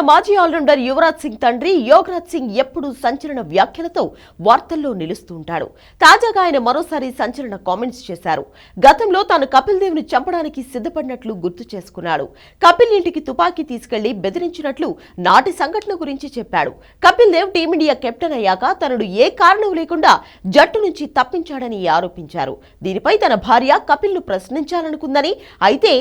మాజీ ఆల్రౌండర్ యువరాజ్ సింగ్ తండ్రి యోగరాజ్ సింగ్ ఎప్పుడూ సంచలన వ్యాఖ్యలతో వార్తల్లో నిలుస్తుంటాడు. తాజాగా ఆయన మరోసారి సంచలన కామెంట్స్ చేశారు. గతంలో తాను కపిల్ దేవ్ ను చంపడానికి సిద్ధపడినట్లు గుర్తు చేసుకున్నాడు. కపిల్ ఇంటికి తుపాకీ తీసుకెళ్లి బెదిరించినట్లు నాటి సంఘటన గురించి చెప్పాడు. కపిల్ దేవ్ టీమిండియా కెప్టెన్ అయ్యాక తనను ఏ కారణం లేకుండా జట్టు నుంచి తప్పించాడని ఆరోపించారు. దీనిపై తన భార్య కపిల్ ను ప్రశ్నించాలనుకుందని, అయితే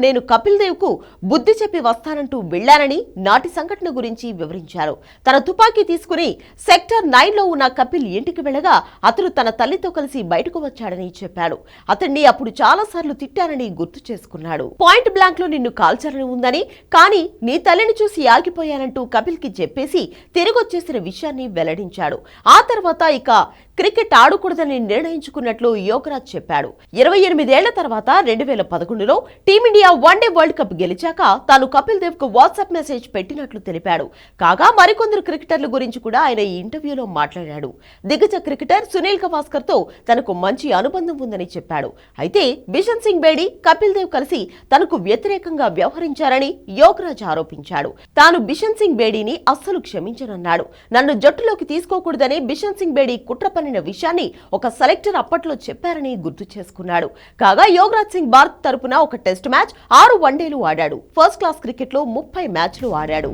నేను కపిల్ దేవ్ కు బుద్ధి చెప్పి వస్తానంటూ వెళ్లానని నాటి సంఘటన గురించి వివరించారు. తన తుపాకీ తీసుకుని సెక్టర్ 9 లో ఉన్న కపిల్ ఇంటికి వెళ్లగా అతను తన తల్లితో కలిసి బయటకు వచ్చాడని చెప్పాడు. అతన్ని అప్పుడు చాలా సార్లు తిట్టానని గుర్తు చేసుకున్నాడు. పాయింట్ బ్లాంక్ లో నిన్ను కాల్చాలని ఉందని, కానీ నీ తల్లిని చూసి ఆగిపోయానంటూ కపిల్ కి చెప్పేసి తిరిగొచ్చేసిన విషయాన్ని వెల్లడించాడు. ఆ తర్వాత ఇక క్రికెట్ ఆడకూడదని నిర్ణయించుకున్నట్లు యోగరాజ్ చెప్పాడు. 28 ఏళ్ల తర్వాత 2011లో టీమిండియా వన్డే వరల్డ్ కప్ గెలిచాక తాను కపిల్ దేవ్ కు వాట్సాప్ మెసేజ్ పెట్టినట్లు తెలిపాడు. కాగా మరికొందరు క్రికెటర్ల గురించి కూడా ఆయన ఈ ఇంటర్వ్యూలో మాట్లాడాడు. దిగ్గజ క్రికెటర్ సునీల్ గవాస్కర్ తో తనకు మంచి అనుబంధం ఉందని చెప్పాడు. అయితే బిషన్ సింగ్ బేడి, కపిల్ దేవ్ కలిసి తనకు వ్యతిరేకంగా వ్యవహరించారని యోగరాజ్ ఆరోపించాడు. తాను బిషన్ సింగ్ బేడీని అస్సలు క్షమించనన్నాడు. నన్ను జట్టులోకి తీసుకోకూడదని బిషన్ సింగ్ బేడీ కుట్ర పన్నిన విషయాన్ని ఒక సెలెక్టర్ అప్పట్లో చెప్పారని గుర్తు చేసుకున్నాడు. కాగా యోగరాజ్ సింగ్ భారత్ తరపున ఒక టెస్ట్ మ్యాచ్, 6 వన్డేలు ఆడాడు. ఫస్ట్ క్లాస్ క్రికెట్ లో 30 మ్యాచ్లు ఆడాడు.